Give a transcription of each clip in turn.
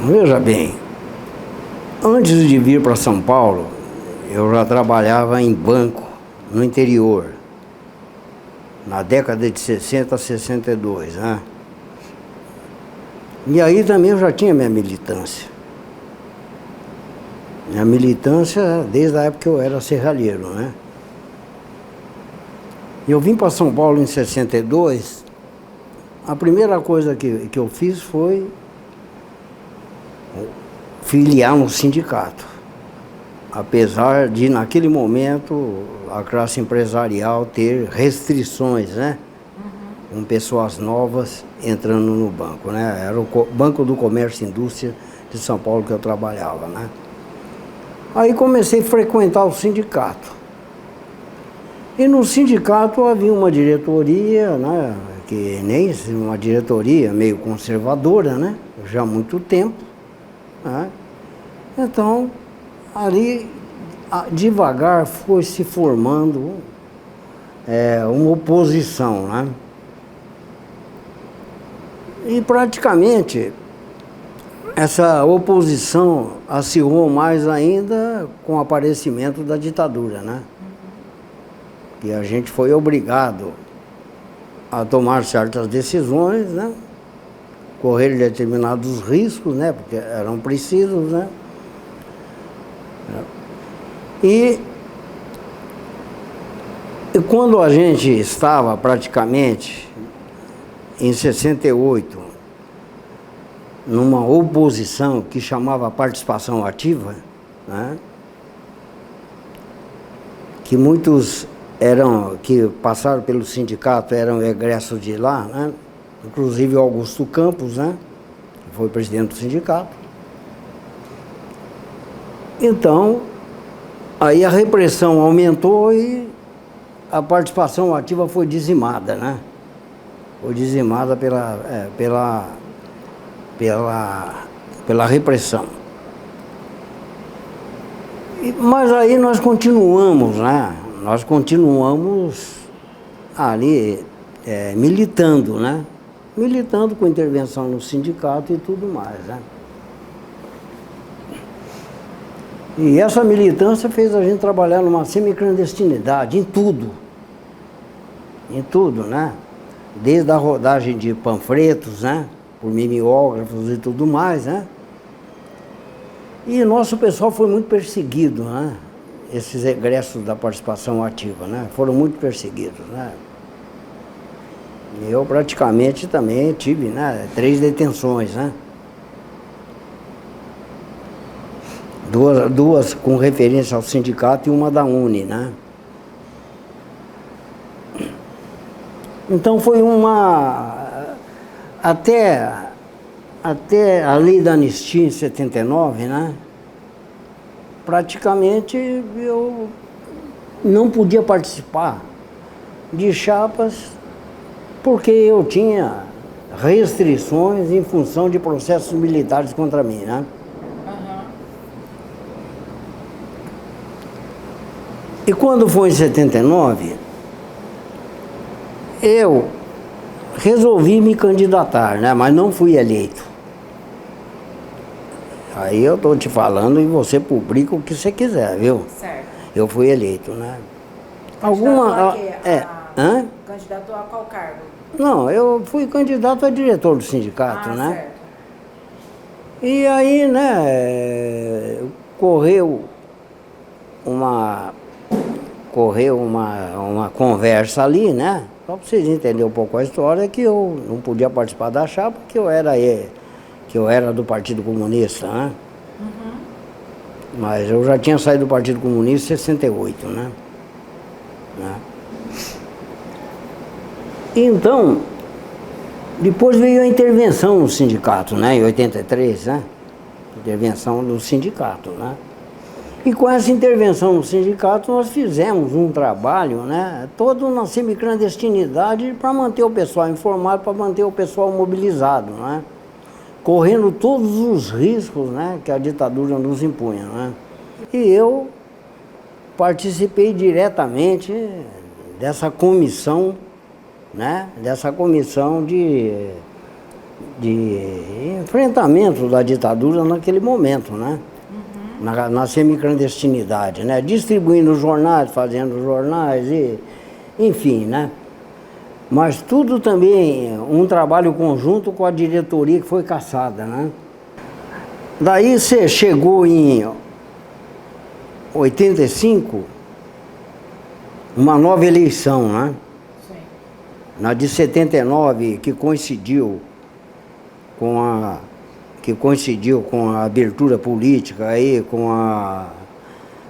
Veja bem, antes de vir para São Paulo, eu já trabalhava em banco no interior, na década de 60 a 62, né? E aí também eu já tinha minha militância. Minha militância desde a época que eu era serralheiro, né? Eu vim para São Paulo em 62, a primeira coisa que eu fiz foi filiar no sindicato. Apesar de, naquele momento, a classe empresarial ter restrições, né? Com pessoas novas entrando no banco, né? Era o Banco do Comércio e Indústria de São Paulo que eu trabalhava, né? Aí comecei a frequentar o sindicato. E no sindicato havia uma diretoria, né? Que nem uma diretoria meio conservadora, né? Já há muito tempo, né? Então, ali, devagar, foi se formando uma oposição, né? E praticamente essa oposição acirrou mais ainda com o aparecimento da ditadura, né? E a gente foi obrigado a tomar certas decisões, né? Correr determinados riscos, né? Porque eram precisos, né? E quando a gente estava praticamente em 68 numa oposição que chamava participação ativa, né? Que muitos que passaram pelo sindicato eram egressos de lá, né? Inclusive o Augusto Campos, né? Que foi presidente do sindicato. Então, aí a repressão aumentou e a participação ativa foi dizimada, né? Foi dizimada pela repressão. Mas aí nós continuamos, né? Nós continuamos ali militando, né? Militando com intervenção no sindicato e tudo mais, né? E essa militância fez a gente trabalhar numa semiclandestinidade, em tudo, né? Desde a rodagem de panfletos, né? Por mimeógrafos e tudo mais, né? E nosso pessoal foi muito perseguido, né? Esses egressos da participação ativa, né? Foram muito perseguidos, né? Eu praticamente também tive, né? 3 detenções, né? Duas com referência ao sindicato e uma da UNE, né? Então foi até a lei da anistia em 79, né? Praticamente eu não podia participar de chapas porque eu tinha restrições em função de processos militares contra mim, né? E quando foi em 79, eu resolvi me candidatar, né? Mas não fui eleito. Aí eu estou te falando e você publica o que você quiser, viu? Certo. Eu fui eleito, né? Candidatou a qual cargo? Não, eu fui candidato a diretor do sindicato, né? Certo. E aí, né, correu uma conversa ali, né? Só para vocês entenderem um pouco a história, que eu não podia participar da chapa, porque eu era do Partido Comunista, né? Mas eu já tinha saído do Partido Comunista em 68, né? Então, depois veio a intervenção no sindicato, né? Em 83, né? Intervenção do sindicato, né? E com essa intervenção no sindicato nós fizemos um trabalho, né? Todo na semiclandestinidade para manter o pessoal informado, para manter o pessoal mobilizado, né? Correndo todos os riscos, né, que a ditadura nos impunha, né? E eu participei diretamente dessa comissão, né, dessa comissão de enfrentamento da ditadura naquele momento, né? Na semiclandestinidade, né? Distribuindo jornais, fazendo jornais, e, enfim, né? Mas tudo também um trabalho conjunto com a diretoria que foi cassada, né? Daí você chegou em 85, uma nova eleição, né? Sim. Na de 79, que coincidiu com a abertura política aí, com a,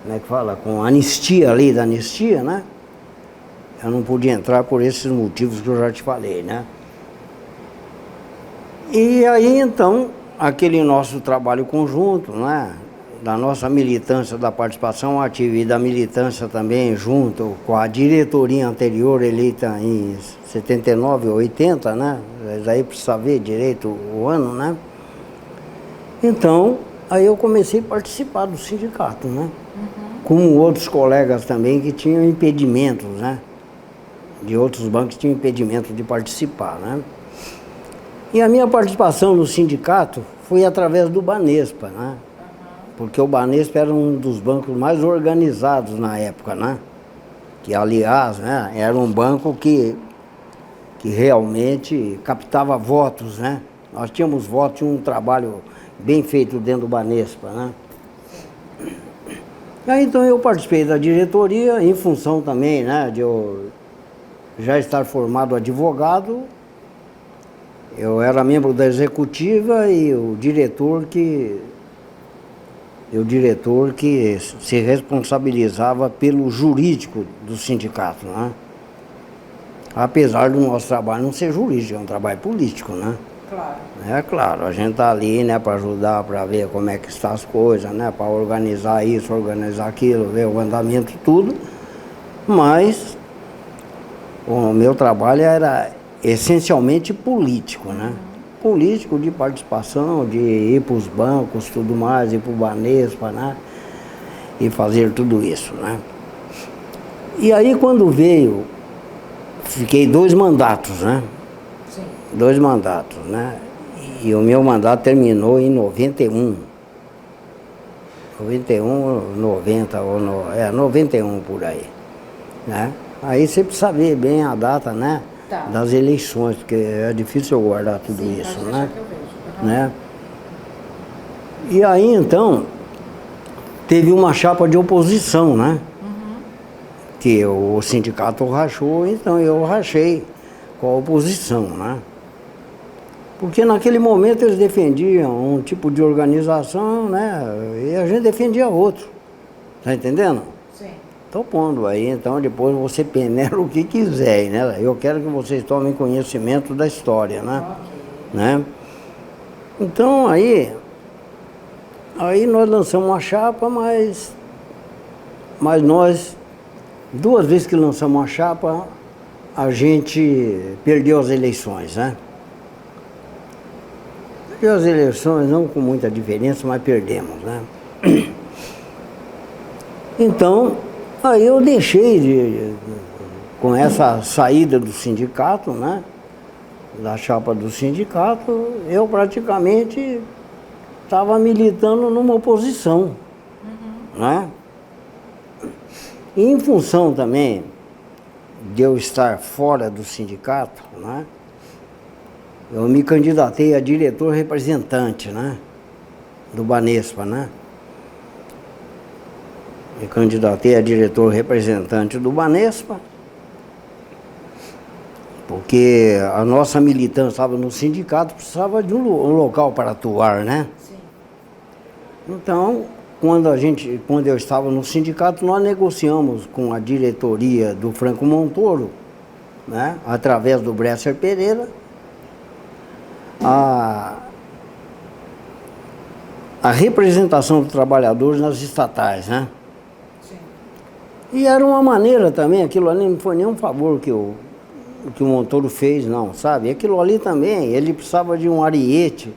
como é que fala, com a anistia, a lei da anistia, né? Eu não podia entrar por esses motivos que eu já te falei, né? E aí, então, aquele nosso trabalho conjunto, né? Da nossa militância, da participação ativa e da militância também, junto com a diretoria anterior, eleita em 79 ou 80, né? Daí precisa ver direito o ano, né? Então, aí eu comecei a participar do sindicato, né? Como outros colegas também que tinham impedimentos, né? De outros bancos que tinham impedimento de participar, né? E a minha participação no sindicato foi através do Banespa, né? Porque o Banespa era um dos bancos mais organizados na época, né? Que, aliás, né, era um banco que realmente captava votos, né? Nós tínhamos votos, tinha um trabalho bem feito dentro do Banespa, né? E aí, então, eu participei da diretoria em função também, né, de eu já estar formado advogado. Eu era membro da executiva e o diretor que se responsabilizava pelo jurídico do sindicato, né? Apesar do nosso trabalho não ser jurídico, é um trabalho político, né? Claro. É claro, a gente tá ali, né, para ajudar, para ver como é que estão as coisas, né, para organizar isso, organizar aquilo, ver o andamento, tudo. Mas o meu trabalho era essencialmente político, né? Político de participação, de ir para os bancos, tudo mais, ir para o Banespa, né? E fazer tudo isso, né? E aí quando veio, fiquei 2 mandatos, né? Sim. 2 mandatos, né? E o meu mandato terminou em 91. 91, 90, 91 por aí, né? Aí você precisa ver bem a data, né? Tá. Das eleições, porque é difícil eu guardar tudo Sim, isso, pode né? deixar que eu vejo. Né? E aí, então, teve uma chapa de oposição, né? Que o sindicato rachou, então eu rachei com a oposição, né? Porque naquele momento eles defendiam um tipo de organização, né? E a gente defendia outro. Tá entendendo? Sim. Tô pondo aí, então depois você peneira o que quiser, né? Eu quero que vocês tomem conhecimento da história, né? Ok. Né? Então aí nós lançamos uma chapa, mas nós, 2 vezes que lançamos uma chapa, a gente perdeu as eleições, né? Perdeu as eleições, não com muita diferença, mas perdemos, né? Então, aí eu deixei com essa saída do sindicato, né? Da chapa do sindicato, eu praticamente estava militando numa oposição, né? E em função também de eu estar fora do sindicato, né? Eu me candidatei a diretor representante, né? Do Banespa, né? Me candidatei a diretor representante do Banespa, porque a nossa militância estava no sindicato, precisava de um local para atuar, né? Sim. Então, quando eu estava no sindicato, nós negociamos com a diretoria do Franco Montoro, né? Através do Bresser Pereira, a representação dos trabalhadores nas estatais, né? Sim. E era uma maneira também, aquilo ali não foi nenhum favor que o Montoro fez, não, sabe? Aquilo ali também, ele precisava de um ariete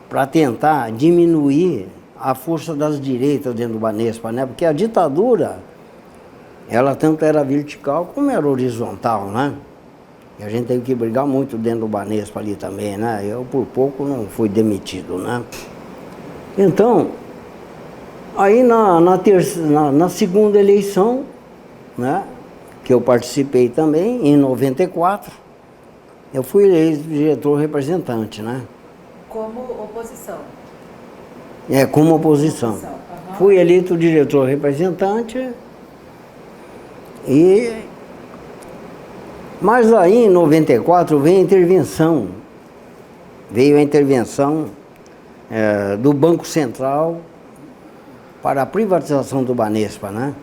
para tentar diminuir a força das direitas dentro do Banespa, né? Porque a ditadura, ela tanto era vertical como era horizontal, né? E a gente teve que brigar muito dentro do Banespa ali também, né? Eu, por pouco, não fui demitido, né? Então, aí na segunda eleição, né? Que eu participei também, em 94, eu fui eleito diretor representante, né? Como oposição? Como oposição. Uhum. Fui eleito diretor representante mas aí em 94 veio a intervenção. Veio a intervenção do Banco Central para a privatização do Banespa, né?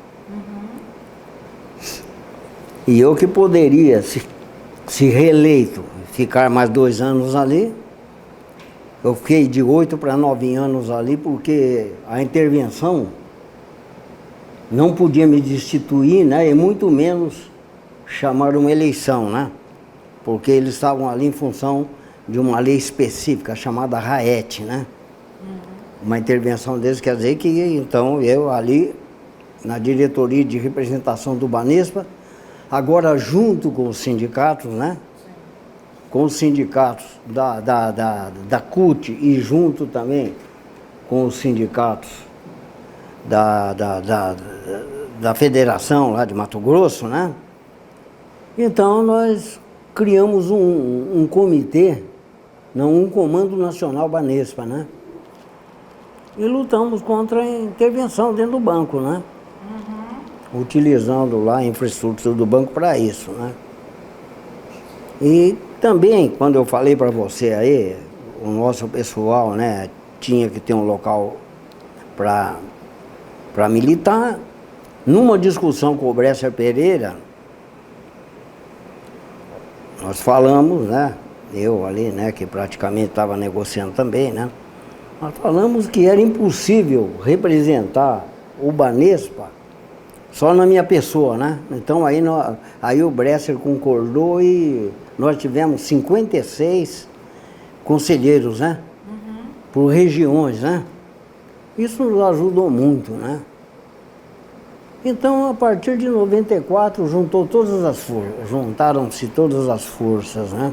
E eu que poderia, se reeleito, ficar mais 2 anos ali. Eu fiquei de 8 para 9 anos ali porque a intervenção não podia me destituir, né? E muito menos chamar uma eleição, né? Porque eles estavam ali em função de uma lei específica chamada RAET, né? Uma intervenção deles quer dizer que então eu ali na diretoria de representação do Banespa, agora junto com os sindicatos, né? Com os sindicatos da CUT e junto também com os sindicatos da federação lá de Mato Grosso, né? Então nós criamos um comitê, não, um Comando Nacional Banespa, né? E lutamos contra a intervenção dentro do banco, né? Utilizando lá a infraestrutura do banco para isso, né? E também, quando eu falei para você aí, o nosso pessoal, né, tinha que ter um local para militar. Numa discussão com o Bresser Pereira, nós falamos, né, eu ali, né, que praticamente estava negociando também, né, nós falamos que era impossível representar o Banespa só na minha pessoa, né? Então aí o Bresser concordou e nós tivemos 56 conselheiros, né? Por regiões, né? Isso nos ajudou muito, né? Então, a partir de 94, juntaram-se todas as forças, né?